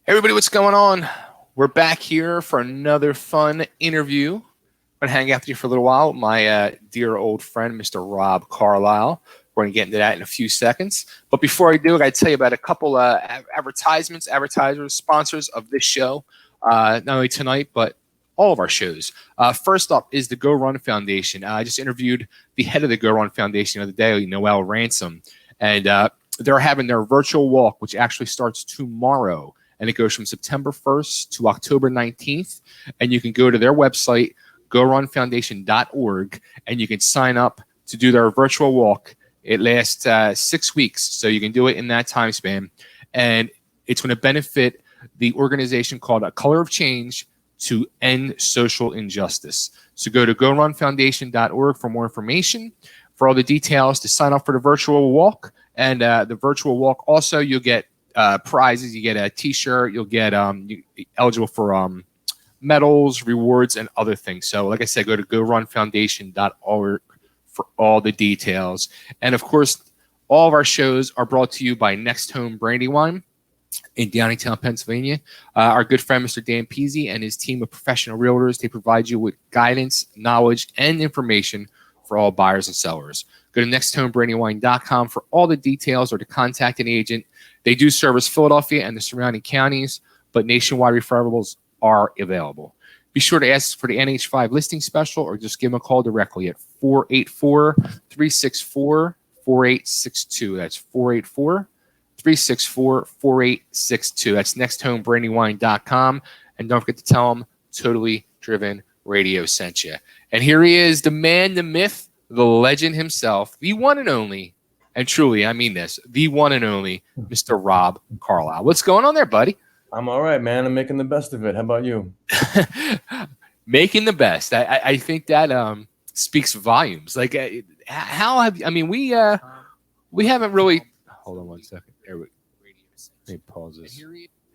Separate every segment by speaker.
Speaker 1: Hey everybody, what's going on? We're back here for another fun interview. I'm going to hang out with you for a little while with my dear old friend, Mr. Rob Carlyle. We're going to get into that in a few seconds. But before I do, I got to tell you about a couple advertisers, sponsors of this show, not only tonight, but all of our shows. First up is the Go Run Foundation. I just interviewed the head of the Go Run Foundation the other day, Noel Ransom, and they're having their virtual walk, which actually starts tomorrow. And it goes from September 1st to October 19th. And you can go to their website, gorunfoundation.org, and you can sign up to do their virtual walk. It lasts 6 weeks, so you can do it in that time span. And it's going to benefit the organization called A Color of Change to end social injustice. So go to gorunfoundation.org for more information, for all the details, to sign up for the virtual walk. And the virtual walk, also, you'll get prizes. You get a T-shirt. You'll get eligible for medals, rewards, and other things. So, like I said, go to gorunfoundation.org for all the details. And of course, all of our shows are brought to you by Next Home Brandywine in Downingtown, Pennsylvania. Our good friend, Mr. Dan Peasy, and his team of professional realtors, they provide you with guidance, knowledge, and information for all buyers and sellers. Go to nexthomebrandywine.com for all the details or to contact an agent. They do service Philadelphia and the surrounding counties, but nationwide referrals are available. Be sure to ask for the NH5 listing special or just give them a call directly at 484-364-4862. That's 484-364-4862. That's nexthomebrandywine.com. And don't forget to tell them Totally Driven Radio sent you. And here he is, the man, the myth, the legend himself, the one and only, and truly, I mean this, the one and only Mr. Rob Carlyle. What's going on there, buddy?
Speaker 2: I'm all right, man. I'm making the best of it. How about you?
Speaker 1: Making the best. I think that speaks volumes. Like, how have I mean, we haven't really. Hold on one second. There we. Let me pause this.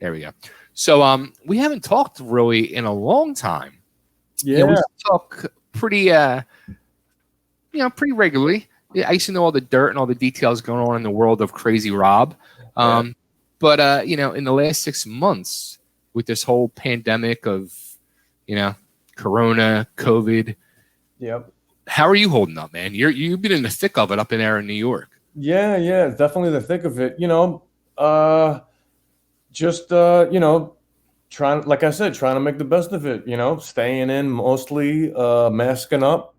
Speaker 1: There we go. So we haven't talked really in a long time.
Speaker 2: Yeah,
Speaker 1: we talk pretty pretty regularly. I used to know all the dirt and all the details going on in the world of Crazy Rob. But in the last 6 months, with this whole pandemic of, Corona, COVID.
Speaker 2: Yep.
Speaker 1: How are you holding up, man? You've been in the thick of it up in there in New York.
Speaker 2: Yeah, definitely the thick of it. Trying to make the best of it. Staying in mostly, masking up.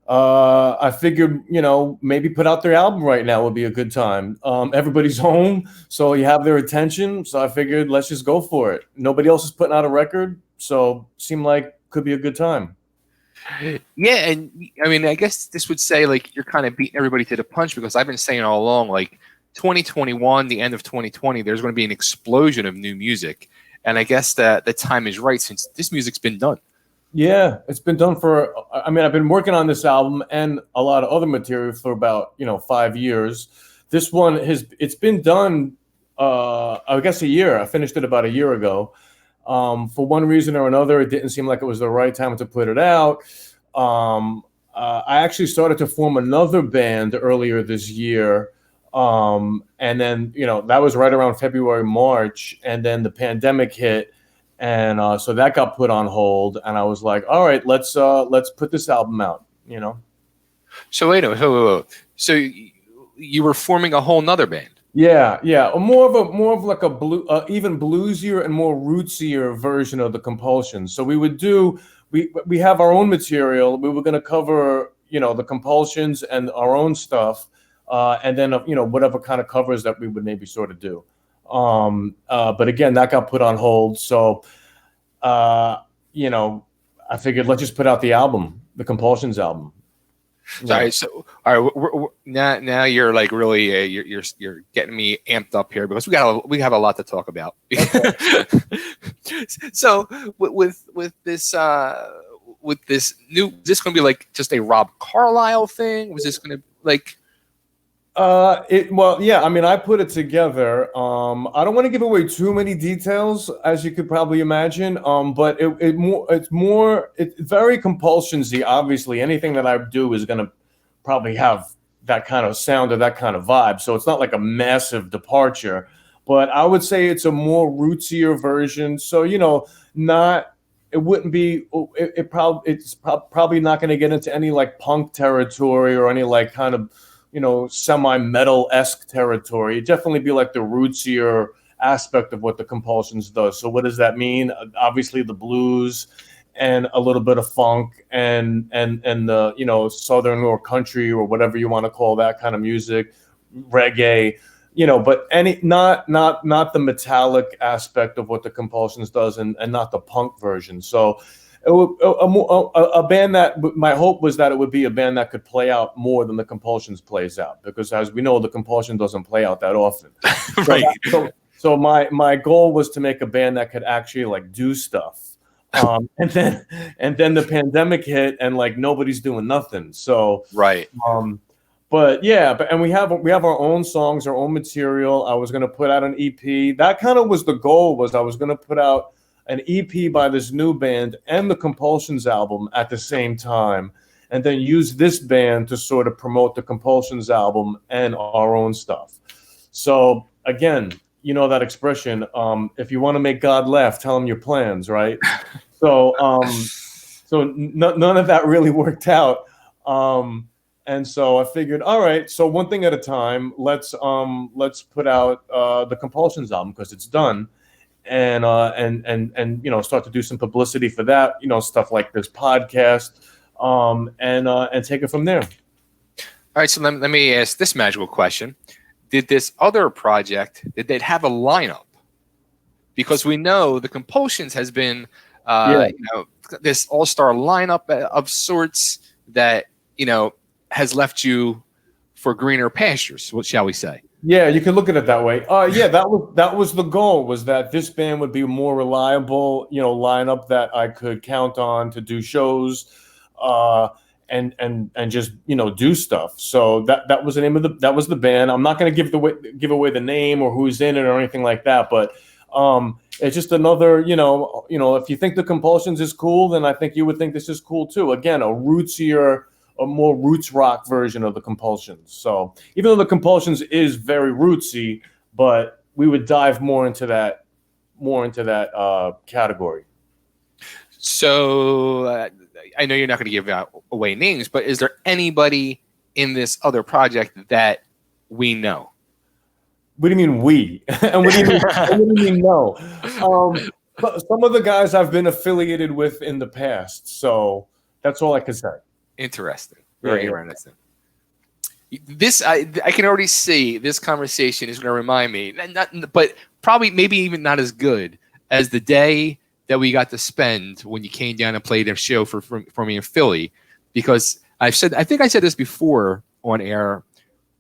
Speaker 2: I figured, maybe put out their album right now would be a good time. Everybody's home, so you have their attention. So I figured, let's just go for it. Nobody else is putting out a record, so seemed like could be a good time.
Speaker 1: Yeah, and I mean, I guess this would say like you're kind of beating everybody to the punch, because I've been saying all along, like 2021, the end of 2020, there's going to be an explosion of new music, and I guess that the time is right since this music's been done.
Speaker 2: Yeah, it's been done I've been working on this album and a lot of other material for about, 5 years. This one it's been done, I guess a year. I finished it about a year ago. For one reason or another, it didn't seem like it was the right time to put it out. I actually started to form another band earlier this year. And then, that was right around February, March. And then the pandemic hit. And so that got put on hold, and I was like, "All right, let's put this album out."
Speaker 1: So wait a minute. So you were forming a whole nother band?
Speaker 2: Yeah. More of like a even bluesier and more rootsier version of the Compulsions. So we have our own material. We were going to cover the Compulsions and our own stuff, and then whatever kind of covers that we would maybe sort of do. But again, that got put on hold. So, I figured let's just put out the album, the Compulsions album.
Speaker 1: Sorry. So, all right. We're, now you're like really you're getting me amped up here, because we have a lot to talk about. Okay. So with this new, is this going to be like just a Rob Carlyle thing? Was this going to like?
Speaker 2: I put it together. I don't want to give away too many details, as you could probably imagine. But it's very Compulsions-y. Obviously, anything that I do is going to probably have that kind of sound or that kind of vibe. So it's not like a massive departure. but I would say it's a more rootsier version. So, you know, it wouldn't be, it's probably not going to get into any like punk territory or any like kind of, you know, semi-metal-esque territory. It'd definitely be like the rootsier aspect of what the Compulsions does. So what does that mean? Obviously the blues and a little bit of funk and the, you know, southern or country or whatever you want to call that kind of music, reggae, you know, but not the metallic aspect of what the Compulsions does and not the punk version. So a band that my hope was that it would be a band that could play out more than the Compulsions plays out, because as we know, the Compulsion doesn't play out that often.
Speaker 1: Right.
Speaker 2: So my goal was to make a band that could actually like do stuff. And then the pandemic hit and like nobody's doing nothing. So
Speaker 1: right.
Speaker 2: But yeah, and we have our own songs, our own material. I was going to put out an EP. That kind of was the goal. Was I was going to put out an EP by this new band and the Compulsions album at the same time, and then use this band to sort of promote the Compulsions album and our own stuff. So again, you know that expression, if you want to make God laugh, tell him your plans, right? So none of that really worked out. And so I figured, all right, so one thing at a time, let's put out the Compulsions album because it's done. And you know, start to do some publicity for that, you know, stuff like this podcast, and take it from there.
Speaker 1: All right, so let me ask this magical question. Did this other project, did they have a lineup? Because we know the Compulsions has been, you know, this all-star lineup of sorts that, you know, has left you for greener pastures, what shall we say?
Speaker 2: Yeah, you can look at it that way. Yeah, that was the goal, was that this band would be a more reliable, you know, lineup that I could count on to do shows, and just, you know, do stuff. So that was the name of that was the band. I'm not going to give away the name or who's in it or anything like that, but it's just another, you know, if you think the Compulsions is cool, then I think you would think this is cool too. Again, a more roots rock version of the Compulsions. So even though the Compulsions is very rootsy, but we would dive more into that category.
Speaker 1: So I know you're not going to give away names, but is there anybody in this other project that we know?
Speaker 2: What do you mean we? And what do you mean no? Some of the guys I've been affiliated with in the past, so that's all I can say.
Speaker 1: Interesting. Very interesting. This I can already see this conversation is going to remind me, but probably maybe even not as good as the day that we got to spend when you came down and played a show for me in Philly. Because I think I said this before on air.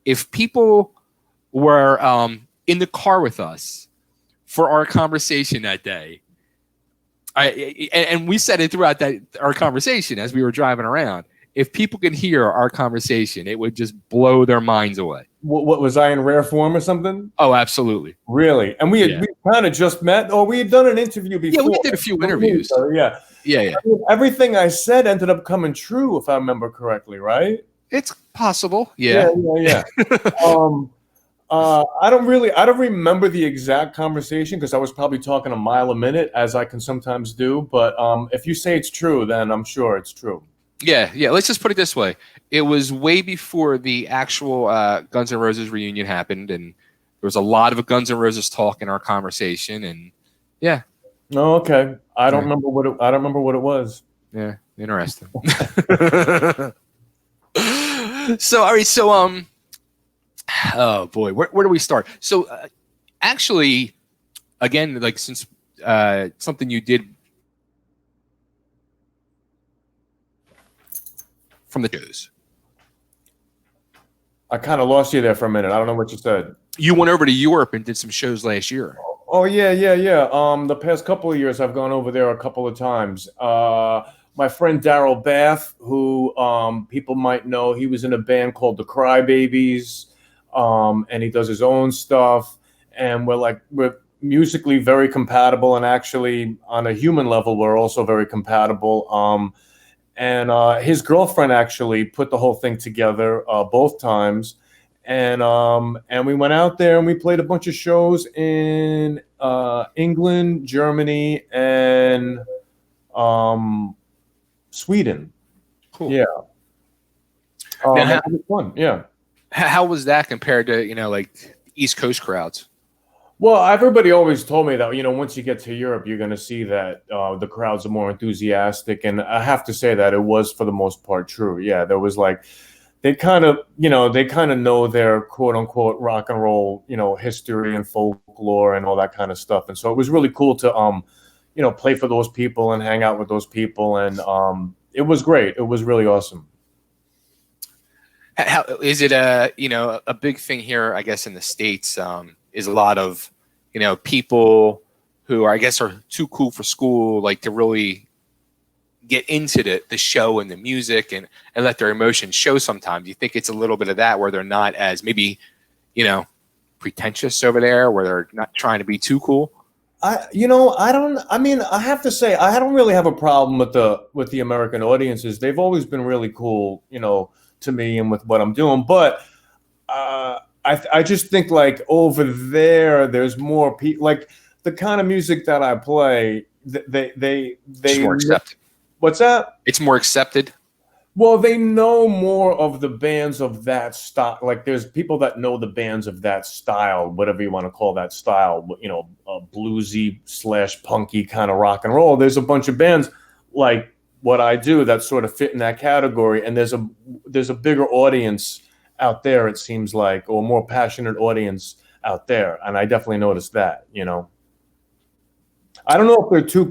Speaker 1: If people were in the car with us for our conversation that day, and we said it throughout our conversation as we were driving around. If people could hear our conversation, it would just blow their minds away.
Speaker 2: What was I in rare form or something?
Speaker 1: Oh, absolutely.
Speaker 2: Really? And we kind of just met, or we had done an interview before.
Speaker 1: Yeah, we did a few interviews.
Speaker 2: So, yeah.
Speaker 1: I
Speaker 2: mean, everything I said ended up coming true, if I remember correctly, right?
Speaker 1: It's possible. Yeah.
Speaker 2: I don't remember the exact conversation because I was probably talking a mile a minute, as I can sometimes do. But if you say it's true, then I'm sure it's true.
Speaker 1: Yeah. Let's just put it this way. It was way before the actual Guns N' Roses reunion happened, and there was a lot of Guns N' Roses talk in our conversation, and yeah.
Speaker 2: Oh, okay. I don't remember what it was.
Speaker 1: Yeah, interesting. So, all right. So, oh boy, where do we start? So, actually, again, like since something you did from the shows.
Speaker 2: I kind of lost you there for a minute. I don't know what you said.
Speaker 1: You went over to Europe and did some shows last year.
Speaker 2: Oh yeah. The past couple of years, I've gone over there a couple of times. My friend Daryl Bath, who people might know, he was in a band called the Crybabies, and he does his own stuff. And we're musically very compatible, and actually on a human level, we're also very compatible. And his girlfriend actually put the whole thing together both times. And we went out there and we played a bunch of shows in England, Germany, and Sweden.
Speaker 1: Cool.
Speaker 2: Yeah.
Speaker 1: Now,
Speaker 2: It was fun. Yeah.
Speaker 1: how was that compared to, like East Coast crowds?
Speaker 2: Well, everybody always told me that, once you get to Europe, you're going to see that the crowds are more enthusiastic. And I have to say that it was, for the most part, true. Yeah, there was like, they kind of know their quote unquote rock and roll, history and folklore and all that kind of stuff. And so it was really cool to, play for those people and hang out with those people. And it was great. It was really awesome.
Speaker 1: How is it a big thing here, I guess, in the States, is a lot of, people who are too cool for school, like to really get into the show and the music and let their emotions show sometimes. You think it's a little bit of that where they're not as maybe, pretentious over there, where they're not trying to be too cool?
Speaker 2: I have to say, I don't really have a problem with the American audiences. They've always been really cool, to me and with what I'm doing. But I just think like over there's more people, like the kind of music that I play, they
Speaker 1: more accepted.
Speaker 2: What's that?
Speaker 1: It's more accepted.
Speaker 2: Well, they know more of the bands of that style. Like there's people that know the bands of that style, whatever you want to call that style, bluesy / punky kind of rock and roll. There's a bunch of bands like what I do that sort of fit in that category. And there's a bigger audience out there, it seems like, or a more passionate audience out there. And I definitely noticed that, I don't know if they're too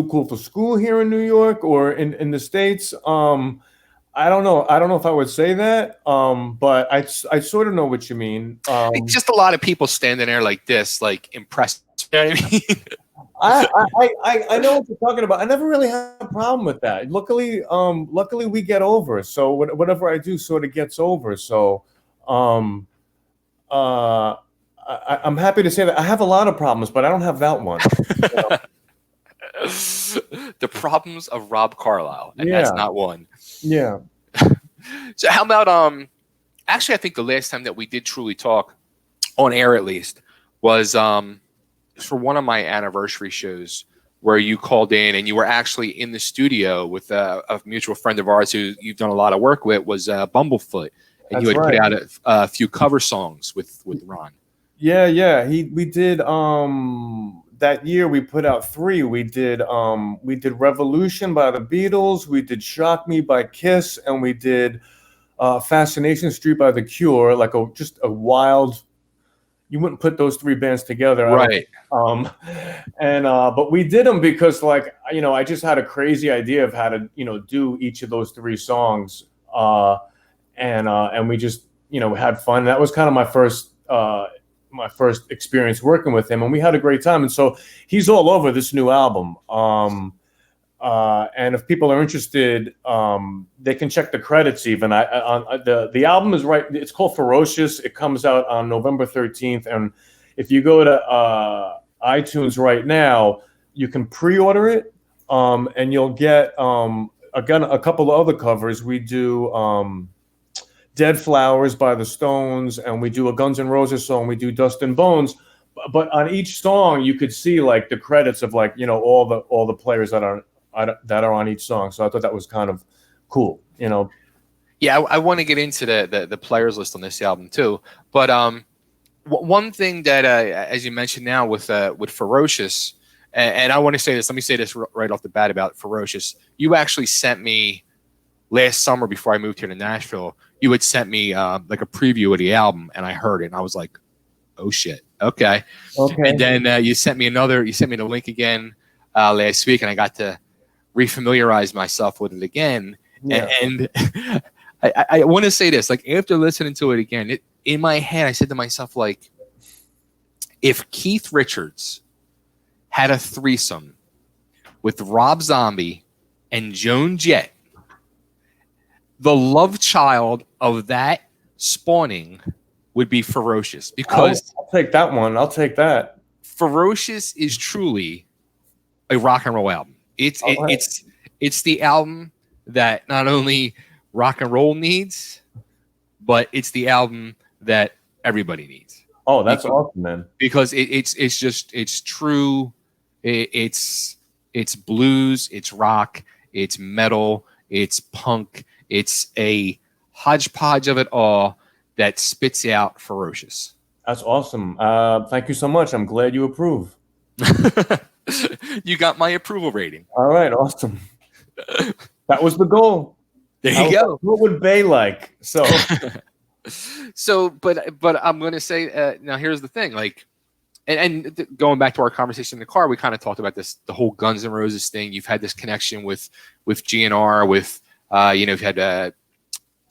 Speaker 2: cool for school here in New York or in the States. I don't know. I don't know if I would say that. But I sort of know what you mean.
Speaker 1: It's just a lot of people standing there like this, like impressed. You know what I mean?
Speaker 2: I know what you're talking about. I never really had a problem with that. Luckily we get over. So whatever I do sort of gets over. So I'm happy to say that I have a lot of problems, but I don't have that one.
Speaker 1: The problems of Rob Carlyle, and that's not one.
Speaker 2: Yeah.
Speaker 1: So how about actually, I think the last time that we did truly talk on air, at least, was for one of my anniversary shows where you called in and you were actually in the studio with a mutual friend of ours who you've done a lot of work with, was Bumblefoot, and you had put out a few cover songs with Ron.
Speaker 2: Yeah. We did that year we put out 3. We did Revolution by the Beatles, we did Shock Me by Kiss, and we did Fascination Street by The Cure, like just a wild, you wouldn't put those 3 bands together.
Speaker 1: Right.
Speaker 2: But we did them because I just had a crazy idea of how to, do each of those 3 songs. And we just, had fun. That was kind of my first experience working with him, and we had a great time. And so he's all over this new album. And if people are interested, they can check the credits even. The album is right. It's called Ferocious. It comes out on November 13th. And if you go to iTunes right now, you can pre-order it. And you'll get, again, a couple of other covers. We do Dead Flowers by the Stones, and we do a Guns N' Roses song. We do Dust and Bones, but on each song you could see like the credits of all the players that are on each song. So I thought that was kind of cool,
Speaker 1: Yeah, I want to get into the players list on this album too. But one thing that as you mentioned now with Ferocious, and I want to say this. Let me say this right off the bat about Ferocious. You actually sent me last summer before I moved here to Nashville. You had sent me like a preview of the album, and I heard it, and I was like, "Oh shit, okay." And then you sent me the link again last week, and I got to refamiliarize myself with it again. Yeah. And I want to say this: like after listening to it again, in my head, I said to myself, like, if Keith Richards had a threesome with Rob Zombie and Joan Jett, the love child of that spawning would be Ferocious, because
Speaker 2: I'll take that one. I'll take that.
Speaker 1: Ferocious is truly a rock and roll album. It's the album that not only rock and roll needs, but it's the album that everybody needs.
Speaker 2: Oh, that's awesome, man.
Speaker 1: Because it's true. It's blues, it's rock, it's metal, it's punk. It's a hodgepodge of it all that spits out Ferocious.
Speaker 2: That's awesome. Thank you so much. I'm glad you approve.
Speaker 1: You got my approval rating.
Speaker 2: All right, awesome. That was the goal.
Speaker 1: There you go.
Speaker 2: What would Bay like? So,
Speaker 1: but I'm going to say now. Here's the thing, like, and going back to our conversation in the car, we kind of talked about this, the whole Guns N' Roses thing. You've had this connection with GNR, with you've had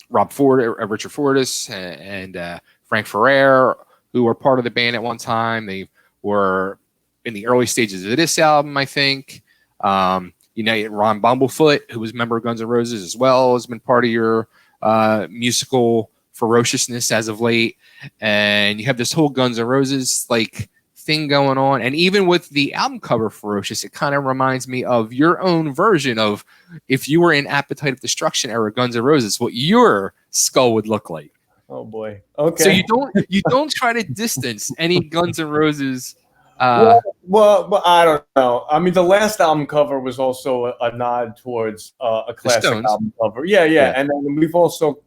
Speaker 1: Rob Ford, Richard Fortus, and Frank Ferrer, who were part of the band at one time. They were in the early stages of this album, I think. Ron Bumblefoot, who was a member of Guns N' Roses as well, has been part of your musical ferociousness as of late. And you have this whole Guns N' Roses like thing going on. And even with the album cover Ferocious, it kind of reminds me of your own version of if you were in Appetite of Destruction era Guns N' Roses, what your skull would look like.
Speaker 2: Oh boy. Okay.
Speaker 1: So you don't try to distance any Guns N' Roses.
Speaker 2: Well, I don't know. I mean, the last album cover was also a nod towards a classic album cover. Yeah. And then we've also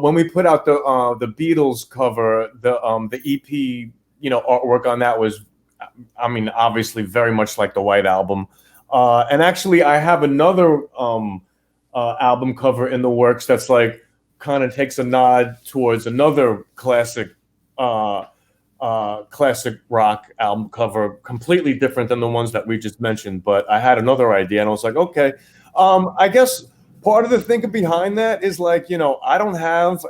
Speaker 2: when we put out the Beatles cover, the EP, artwork on that was, I mean, obviously very much like the White Album. And actually, I have another album cover in the works that's like kind of takes a nod towards another classic rock album cover, completely different than the ones that we just mentioned. But I had another idea, and I was like, okay. I guess part of the thinking behind that is like, I don't have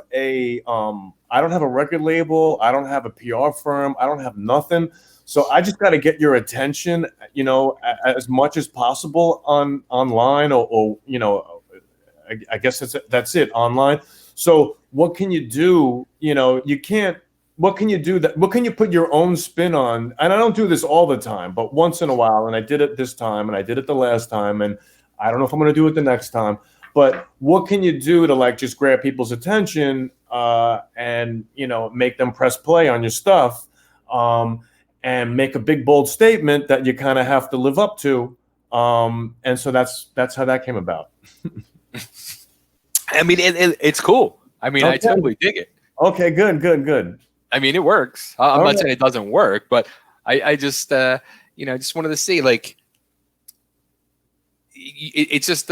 Speaker 2: a record label, I don't have a PR firm, I don't have nothing. So I just got to get your attention, as much as possible online, or I guess that's it, online. So what can you do? What can you do what can you put your own spin on? And I don't do this all the time, but once in a while, and I did it this time, and I did it the last time, and I don't know if I'm going to do it the next time. But what can you do to like just grab people's attention and make them press play on your stuff, and make a big bold statement that you kind of have to live up to, and so that's how that came about.
Speaker 1: I mean, it's cool. I mean, okay. I totally dig it.
Speaker 2: Okay, good.
Speaker 1: I mean, it works. I'm not saying it doesn't work, but I just just wanted to see, like, it's just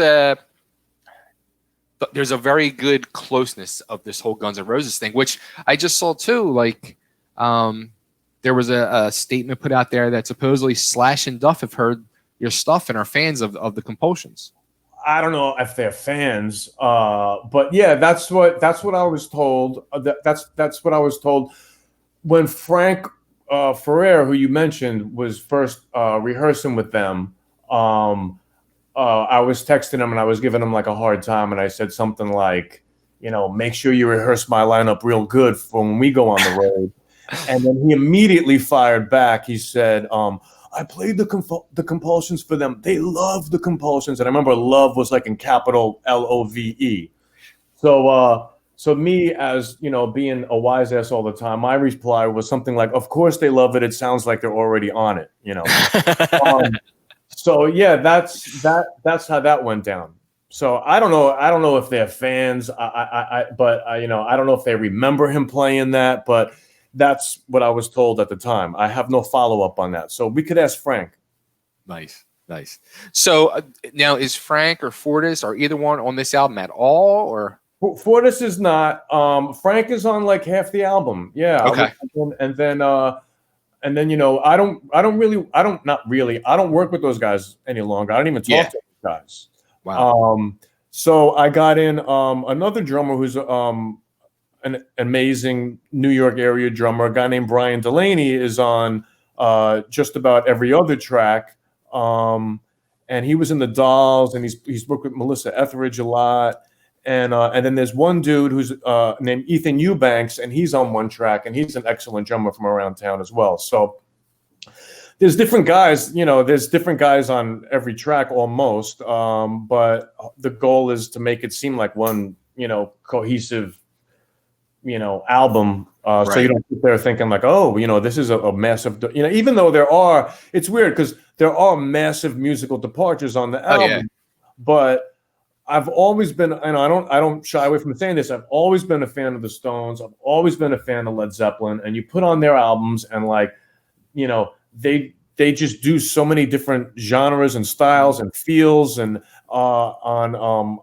Speaker 1: there's a very good closeness of this whole Guns N' Roses thing, which I just saw too. Like, there was a statement put out there that supposedly Slash and Duff have heard your stuff and are fans of the Compulsions.
Speaker 2: I don't know if they're fans, but yeah, that's what I was told. That's what I was told when Frank Ferrer, who you mentioned, was first rehearsing with them. I was texting him and I was giving him like a hard time, and I said something like, make sure you rehearse my lineup real good for when we go on the road. And then he immediately fired back. He said, I played the Compulsions for them. They love the Compulsions. And I remember love was like in capital LOVE. So me, as being a wise ass all the time, my reply was something like, of course they love it. It sounds like they're already on it, So yeah, that's how that went down. So I don't know if they're fans. But I don't know if they remember him playing that, but that's what I was told at the time. I have no follow-up on that. So we could ask Frank.
Speaker 1: Nice. So now is Frank or Fortus or either one on this album at all, or?
Speaker 2: Fortus is not. Frank is on like half the album. Yeah.
Speaker 1: Okay.
Speaker 2: And then I don't work with those guys any longer. I don't even talk to those guys.
Speaker 1: Wow.
Speaker 2: So I got in another drummer who's an amazing New York area drummer, a guy named Brian Delaney, is on just about every other track. And he was in the Dolls, and he's worked with Melissa Etheridge a lot. And then there's one dude who's named Ethan Eubanks, and he's on one track, and he's an excellent drummer from around town as well. So there's different guys, on every track almost. But the goal is to make it seem like one, cohesive album. So you don't sit there thinking like, oh, this is a massive, even though it's weird because there are massive musical departures on the album, but I've always been, and I don't shy away from saying this, I've always been a fan of the Stones. I've always been a fan of Led Zeppelin, and you put on their albums and they just do so many different genres and styles and feels and on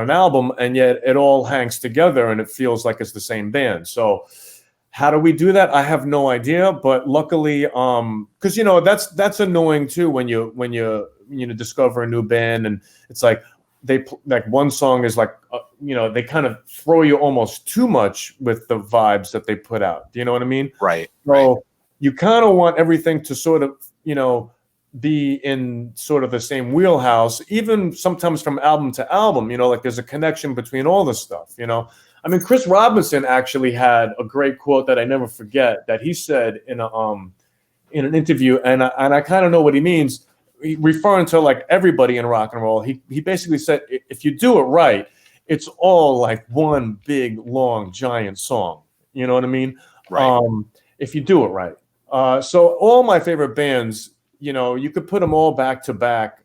Speaker 2: an album, and yet it all hangs together and it feels like it's the same band. So how do we do that? I have no idea, but luckily, because that's annoying too when you discover a new band and it's like one song is like they kind of throw you almost too much with the vibes that they put out. Do you know what I mean?
Speaker 1: Right.
Speaker 2: So you kind of want everything to sort of be in sort of the same wheelhouse, even sometimes from album to album. Like there's a connection between all the stuff. I mean, Chris Robinson actually had a great quote that I never forget that he said in an interview, and I kind of know what he means, referring to like everybody in rock and roll. He basically said, if you do it right, it's all like one big, long, giant song. You know what I mean?
Speaker 1: Right.
Speaker 2: If you do it right. So all my favorite bands, you could put them all back to back.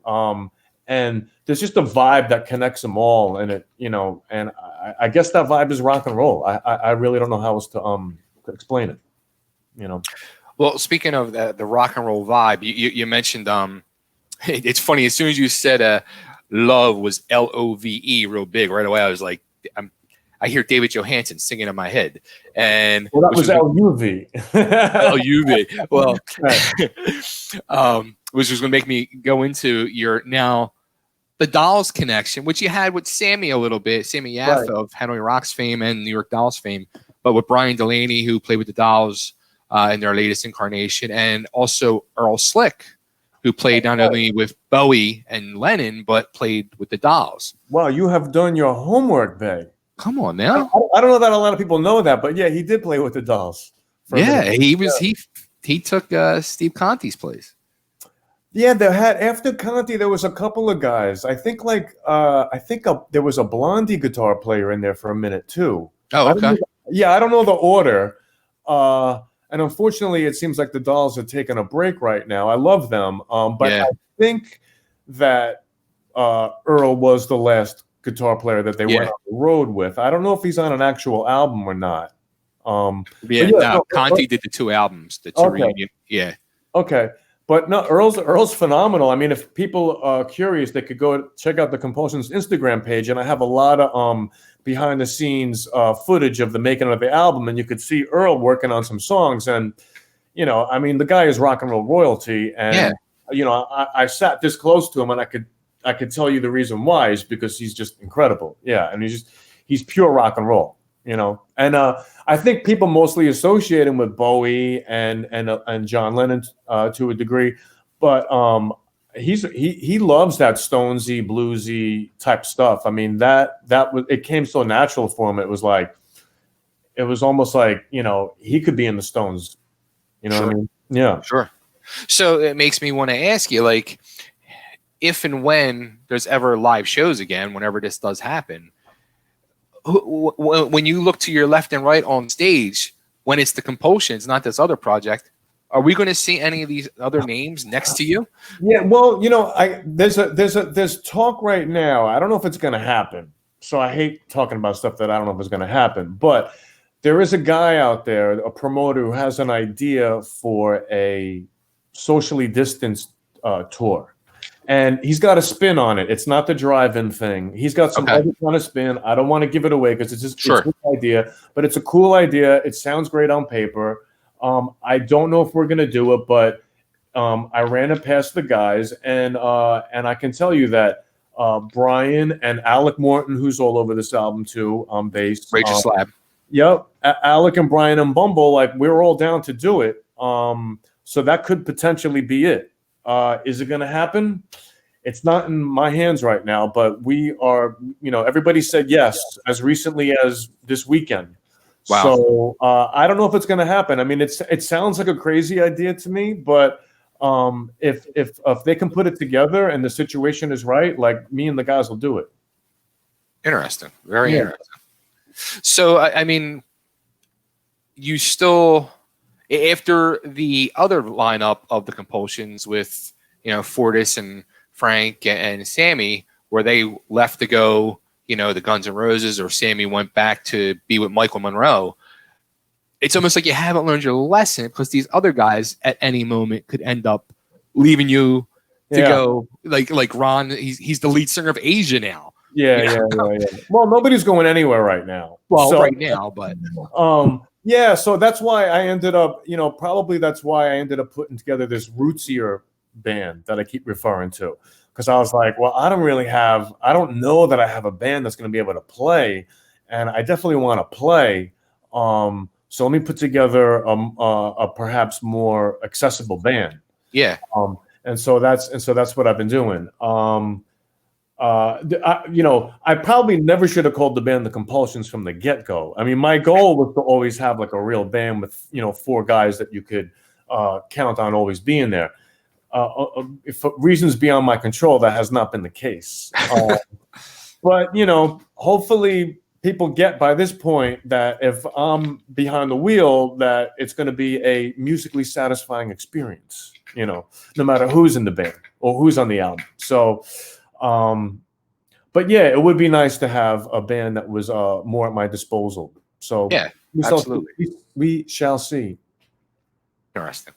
Speaker 2: And there's just a vibe that connects them all, and and I guess that vibe is rock and roll. I really don't know how else to explain it.
Speaker 1: Well, speaking of the rock and roll vibe, you mentioned it's funny, as soon as you said love was LOVE real big, right away I was like, I hear David Johansen singing in my head, and
Speaker 2: that was LUV.
Speaker 1: LUV. Well, which was going to make me go into the Dolls connection, which you had with Sammy a little bit, Sammy Yaffa of Hanoi Rocks fame and New York Dolls fame, but with Brian Delaney, who played with the Dolls in their latest incarnation, and also Earl Slick, who played not only with Bowie and Lennon, but played with the Dolls.
Speaker 2: Wow, you have done your homework, Bay.
Speaker 1: Come on now.
Speaker 2: I don't know that a lot of people know that, but yeah, he did play with the Dolls.
Speaker 1: He took Steve Conti's place.
Speaker 2: Yeah, after Conti, there was a couple of guys. I think there was a Blondie guitar player in there for a minute too.
Speaker 1: Oh, okay.
Speaker 2: I don't know the order. And unfortunately, it seems like the Dolls are taking a break right now. I love them, but I think that Earl was the last guitar player that they went on the road with. I don't know if he's on an actual album or not.
Speaker 1: Conti did the two albums, the two reunion. Yeah.
Speaker 2: Okay. But no, Earl's phenomenal. I mean, if people are curious, they could go check out the Compulsions Instagram page, and I have a lot of behind the scenes footage of the making of the album, and you could see Earl working on some songs. And I mean, the guy is rock and roll royalty, and I sat this close to him, and I could tell you the reason why is because he's just incredible. Yeah, and he's pure rock and roll. And I think people mostly associate him with Bowie and John Lennon to a degree, but he loves that Stonesy, bluesy type stuff. I mean, it came so natural for him. It was almost like he could be in the Stones. You know
Speaker 1: Sure.
Speaker 2: what I mean? Yeah,
Speaker 1: sure. So it makes me want to ask you, like, if and when there's ever live shows again, whenever this does happen, when you look to your left and right on stage, when it's the Compulsions, not this other project, are we going to see any of these other names next to you?
Speaker 2: Yeah, well, there's talk right now. I don't know if it's going to happen. So I hate talking about stuff that I don't know if it's going to happen. But there is a guy out there, a promoter, who has an idea for a socially distanced tour. And he's got a spin on it. It's not the drive-in thing. He's got some other kind of spin. I don't want to give it away because it's a cool idea. But it's a cool idea. It sounds great on paper. I don't know if we're going to do it, but I ran it past the guys. And I can tell you that Brian and Alec Morton, who's all over this album too, on bass.
Speaker 1: Rachel Slab.
Speaker 2: Yep. Alec and Brian and Bumble, like, we're all down to do it. So that could potentially be it. Is it going to happen? It's not in my hands right now, but we are, everybody said yes as recently as this weekend. Wow. So I don't know if it's going to happen. I mean, it sounds like a crazy idea to me, but if they can put it together and the situation is right, like, me and the guys will do it.
Speaker 1: Interesting. Very interesting. So, I mean, you still, after the other lineup of the Compulsions with, Fortus and Frank and Sammy, where they left to go, the Guns N' Roses, or Sammy went back to be with Michael Monroe, it's almost like you haven't learned your lesson, because these other guys at any moment could end up leaving you to go, like Ron, he's the lead singer of Asia now.
Speaker 2: Yeah. Well, nobody's going anywhere right now.
Speaker 1: Well, right now, but
Speaker 2: yeah, so that's why I ended up, probably that's why I ended up putting together this rootsier band that I keep referring to, because I was like, well, I don't know that I have a band that's going to be able to play, and I definitely want to play. So let me put together a perhaps more accessible band.
Speaker 1: Yeah.
Speaker 2: And so that's what I've been doing. I probably never should have called the band the Compulsions from the get-go. I mean, my goal was to always have like a real band with, 4 guys that you could count on always being there. For reasons beyond my control, that has not been the case. But, hopefully people get by this point that if I'm behind the wheel, that it's going to be a musically satisfying experience, no matter who's in the band or who's on the album. So, but yeah, it would be nice to have a band that was more at my disposal. So
Speaker 1: yeah, absolutely.
Speaker 2: We shall see.
Speaker 1: Interesting.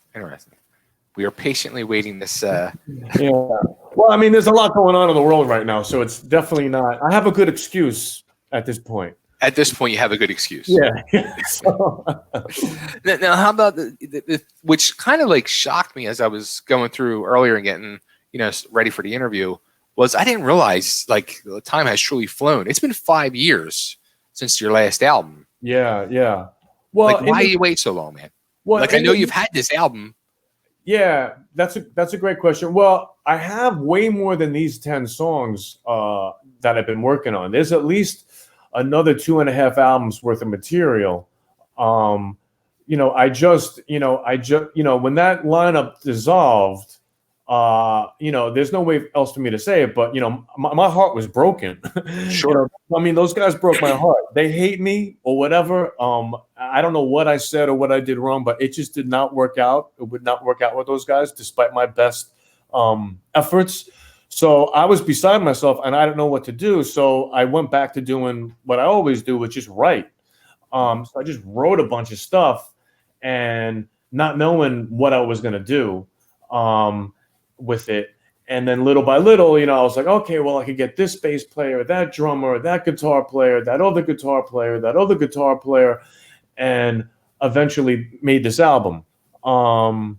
Speaker 1: We are patiently waiting this.
Speaker 2: Yeah. Well, I mean, there's a lot going on in the world right now, so it's definitely not. I have a good excuse at this point.
Speaker 1: At this point, you have a good excuse.
Speaker 2: Yeah.
Speaker 1: Now, how about the which kind of like shocked me as I was going through earlier and getting ready for the interview, was I didn't realize like the time has truly flown. It's been 5 years since your last album.
Speaker 2: Yeah. Well,
Speaker 1: like, why you wait so long, man?
Speaker 2: Well,
Speaker 1: like I know you've had this album.
Speaker 2: Yeah, that's a great question. Well, I have way more than these 10 songs that I've been working on. There's at least another 2.5 albums worth of material. I just when that lineup dissolved, there's no way else for me to say it, but my heart was broken.
Speaker 1: Sure.
Speaker 2: I mean, those guys broke my heart. They hate me or whatever. I don't know what I said or what I did wrong, but it just did not work out. It would not work out with those guys, despite my best efforts. So I was beside myself, and I didn't know what to do. So I went back to doing what I always do, which is write. So I just wrote a bunch of stuff, and not knowing what I was going to do with it. And then little by little, I was like, okay, well, I could get this bass player, that drummer, that guitar player, that other guitar player, that other guitar player, and eventually made this album. 5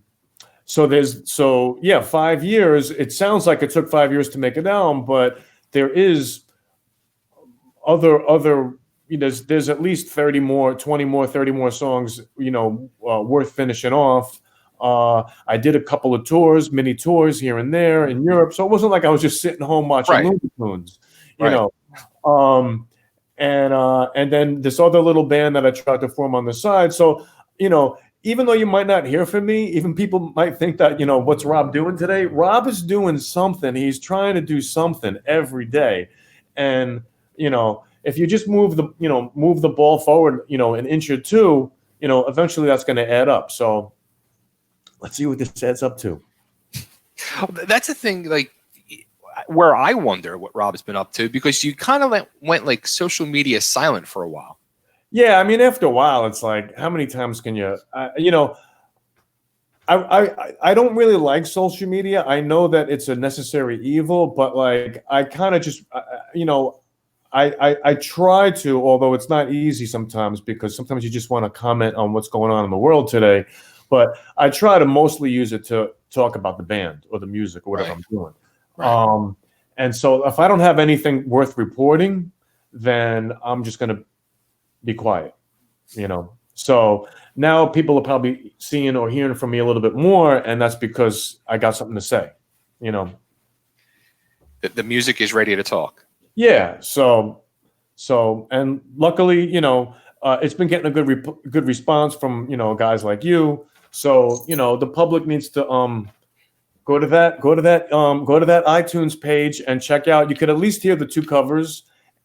Speaker 2: years. It sounds like it took 5 years to make an album, but there is other there's at least 30 more, 20 more, 30 more songs, worth finishing off. I did a couple of mini tours here and there in Europe. So it wasn't like I was just sitting home watching Looney Tunes, and then this other little band that I tried to form on the side. So, even though you might not hear from me, even people might think that, what's Rob doing today? Rob is doing something. He's trying to do something every day. And, if you just move the ball forward, an inch or two, eventually that's going to add up. So let's see what this adds up to.
Speaker 1: That's the thing, like, where I wonder what Rob's been up to, because you kind of went like social media silent for a while.
Speaker 2: Yeah, I mean, after a while, it's like, how many times can you, I don't really like social media. I know that it's a necessary evil, but like, I kind of just, I try to, although it's not easy sometimes, because sometimes you just want to comment on what's going on in the world today. But I try to mostly use it to talk about the band or the music or whatever I'm doing. Right. And so if I don't have anything worth reporting, then I'm just going to be quiet, So now people are probably seeing or hearing from me a little bit more, and that's because I got something to say, The
Speaker 1: music is ready to talk.
Speaker 2: Yeah. So, and luckily, it's been getting a good response from, guys like you. So, the public needs to go to that iTunes page and check out. You could at least hear the 2 covers,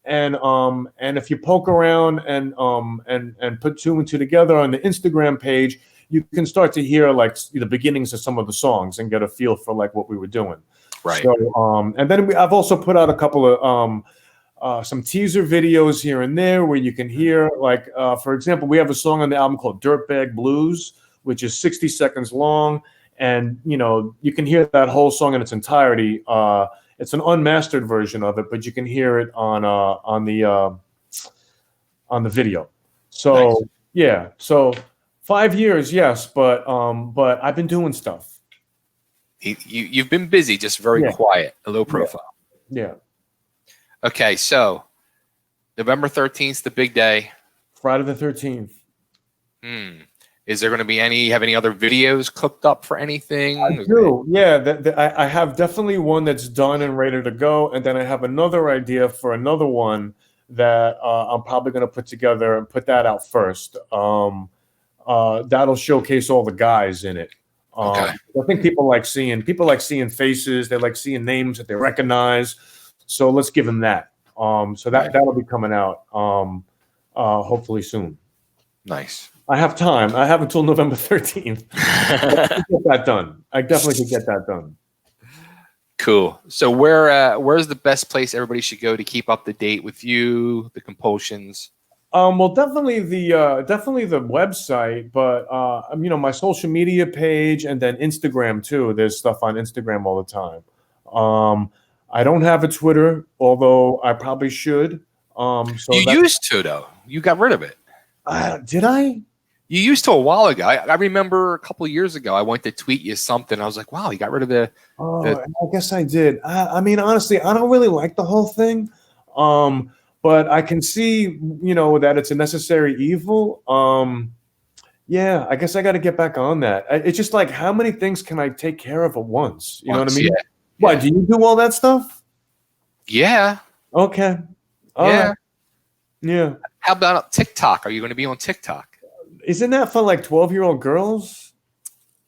Speaker 2: and if you poke around and put two and two together on the Instagram page, you can start to hear like the beginnings of some of the songs and get a feel for like what we were doing.
Speaker 1: Right.
Speaker 2: So and then I've also put out a couple of some teaser videos here and there where you can hear, like, for example, we have a song on the album called Dirtbag Blues, which is 60 seconds long. And, you can hear that whole song in its entirety. It's an unmastered version of it, but you can hear it on the video. So, nice. Yeah. So 5 years, yes. But I've been doing stuff.
Speaker 1: You've been busy, just very quiet, a low profile.
Speaker 2: Yeah.
Speaker 1: Okay, so November 13th, the big day.
Speaker 2: Friday the 13th.
Speaker 1: Is there going to be have any other videos cooked up for anything?
Speaker 2: I do. Yeah, I have definitely one that's done and ready to go. And then I have another idea for another one that I'm probably going to put together and put that out first. That'll showcase all the guys in it.
Speaker 1: Okay.
Speaker 2: I think people like seeing faces. They like seeing names that they recognize. So let's give them that. So that'll be coming out hopefully soon.
Speaker 1: Nice.
Speaker 2: I have time. I have until November 13th. I get that done. I definitely could get that done.
Speaker 1: Cool. So where's the best place everybody should go to keep up to date with you, the Compulsions?
Speaker 2: Well, definitely the website, but my social media page and then Instagram too. There's stuff on Instagram all the time. I don't have a Twitter, although I probably should. So
Speaker 1: you used to, though. You got rid of it.
Speaker 2: Did I?
Speaker 1: You used to a while ago. I remember a couple of years ago, I went to tweet you something. I was like, wow, you got rid of the...
Speaker 2: I guess I did. I mean, honestly, I don't really like the whole thing. But I can see, that it's a necessary evil. Yeah, I guess I got to get back on that. It's just like, how many things can I take care of at once? You know what I mean?
Speaker 1: Yeah.
Speaker 2: Why, do you do all that stuff?
Speaker 1: Yeah.
Speaker 2: Okay. All right. Yeah.
Speaker 1: How about TikTok? Are you going to be on TikTok?
Speaker 2: Isn't that for like 12-year-old girls?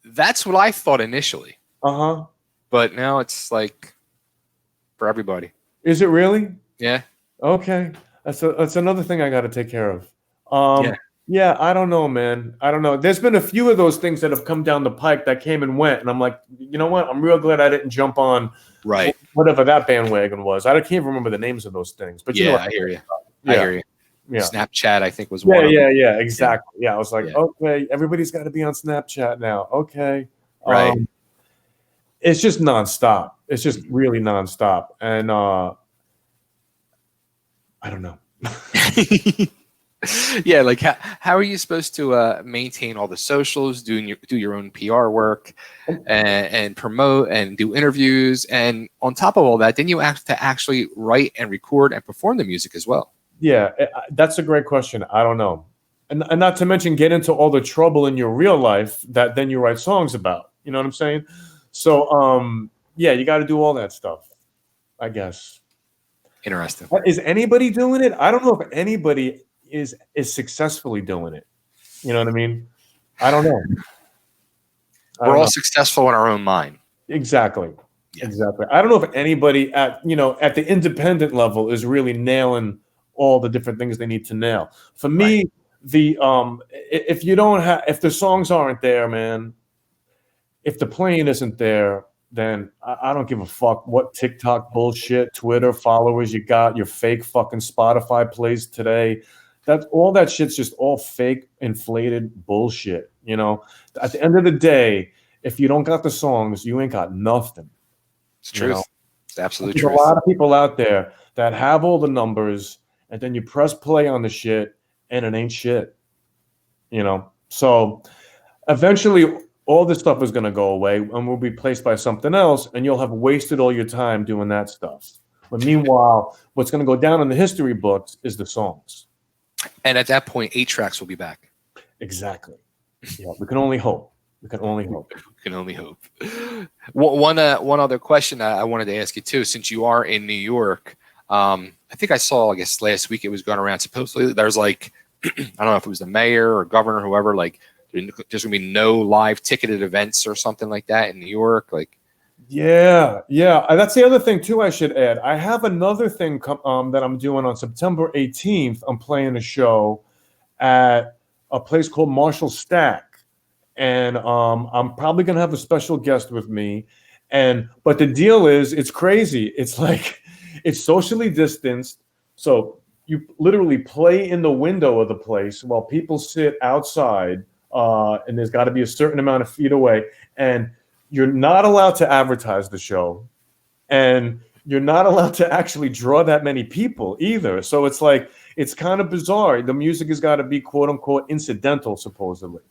Speaker 1: That's what I thought initially.
Speaker 2: Uh-huh.
Speaker 1: But now it's like for everybody.
Speaker 2: Is it really?
Speaker 1: Yeah.
Speaker 2: Okay. That's another thing I got to take care of. Yeah, I don't know, man. I don't know. There's been a few of those things that have come down the pike that came and went, and I'm like, you know what? I'm real glad I didn't jump on whatever that bandwagon was. I can't remember the names of those things. But
Speaker 1: I hear you. I hear you. Yeah. Snapchat, I think, was one.
Speaker 2: Yeah, exactly. Yeah, I was like, okay, everybody's got to be on Snapchat now. Okay.
Speaker 1: Right.
Speaker 2: It's just nonstop. It's just really nonstop. And I don't know.
Speaker 1: Yeah, like how are you supposed to maintain all the socials, do your own PR work, and promote and do interviews, and on top of all that, then you have to actually write and record and perform the music as well. Yeah,
Speaker 2: that's a great question. I don't know, and not to mention get into all the trouble in your real life that then you write songs about. You know what I'm saying? So you got to do all that stuff, I guess.
Speaker 1: Interesting.
Speaker 2: Is anybody doing it? I don't know if anybody is successfully doing it. You know what I mean? I don't know.
Speaker 1: We're all successful in our own mind.
Speaker 2: Exactly. Yeah. Exactly. I don't know if anybody at the independent level is really nailing all the different things they need to nail. For me, if the songs aren't there, man, if the playing isn't there, then I don't give a fuck what TikTok bullshit, Twitter followers you got, your fake fucking Spotify plays today. All that shit's just all fake, inflated bullshit. At the end of the day, if you don't got the songs, you ain't got nothing.
Speaker 1: It's true. It's absolutely true.
Speaker 2: There's a lot of people out there that have all the numbers, and then you press play on the shit, and it ain't shit. So eventually all this stuff is going to go away and will be replaced by something else, and you'll have wasted all your time doing that stuff. But meanwhile, what's going to go down in the history books is the songs.
Speaker 1: And at that point, 8 tracks will be back.
Speaker 2: Exactly. Yeah, we can only hope. We can only hope.
Speaker 1: One other question I wanted to ask you too, since you are in New York, I think I saw, I guess last week it was going around. Supposedly there's like, I don't know if it was the mayor or governor, whoever, like there's going to be no live ticketed events or something like that in New York. Like,
Speaker 2: Yeah. That's the other thing too. I should add. I have another thing that I'm doing on September 18th. I'm playing a show at a place called Marshall Stack, and I'm probably gonna have a special guest with me. But the deal is, it's crazy. It's like it's socially distanced, so you literally play in the window of the place while people sit outside, and there's got to be a certain amount of feet away, and you're not allowed to advertise the show, and you're not allowed to actually draw that many people either. So it's like, it's kind of bizarre. The music has got to be quote unquote incidental, supposedly.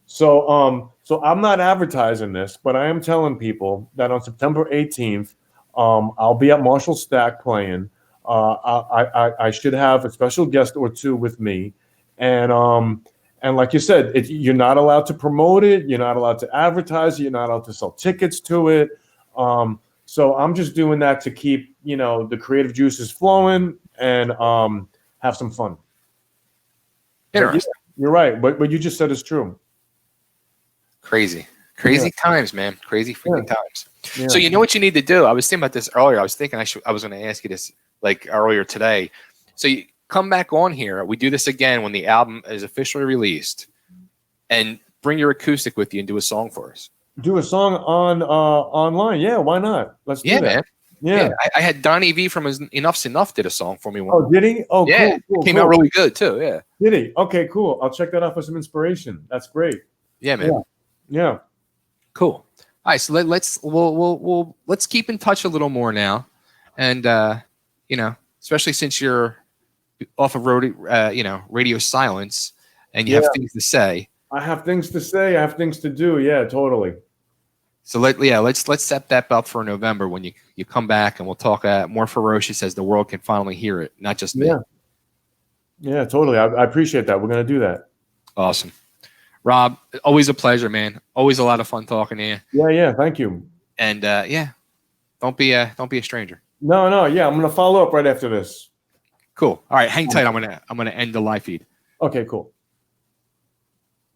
Speaker 2: So I'm not advertising this, but I am telling people that on September 18th, I'll be at Marshall Stack playing. I should have a special guest or two with me, and like you said, you're not allowed to promote it, you're not allowed to advertise it, you're not allowed to sell tickets to it. So I'm just doing that to keep the creative juices flowing and have some fun.
Speaker 1: Interesting.
Speaker 2: You're right. What you just said is true.
Speaker 1: Crazy times, man. Crazy freaking times.
Speaker 2: Yeah.
Speaker 1: So you know what you need to do? I was thinking about this earlier. I was thinking I was going to ask you this like earlier today. So you come back on here. We do this again when the album is officially released, and bring your acoustic with you and do a song for us. Do a song on online. Yeah, why not? Let's do that. Man. Yeah. I had Donnie V from Enough's Enough did a song for me.
Speaker 2: Oh, did he? Oh,
Speaker 1: yeah.
Speaker 2: Cool.
Speaker 1: It came out really good too. Yeah.
Speaker 2: Did he? Okay, cool. I'll check that out for some inspiration. That's great.
Speaker 1: Yeah, man.
Speaker 2: Yeah.
Speaker 1: Cool. All right, so let's keep in touch a little more now, and especially since you're off of radio silence, and you have things to say. I have things to say. I have things to do. Yeah, totally. So let's set that up for November when you come back, and we'll talk more Ferocious as the world can finally hear it, not just me. Yeah, totally. I appreciate that. We're gonna do that. Awesome. Rob, always a pleasure, man. Always a lot of fun talking to you. Yeah. Thank you. And don't be a stranger. No. Yeah, I'm gonna follow up right after this. Cool. All right, hang tight. I'm gonna end the live feed. Okay, cool.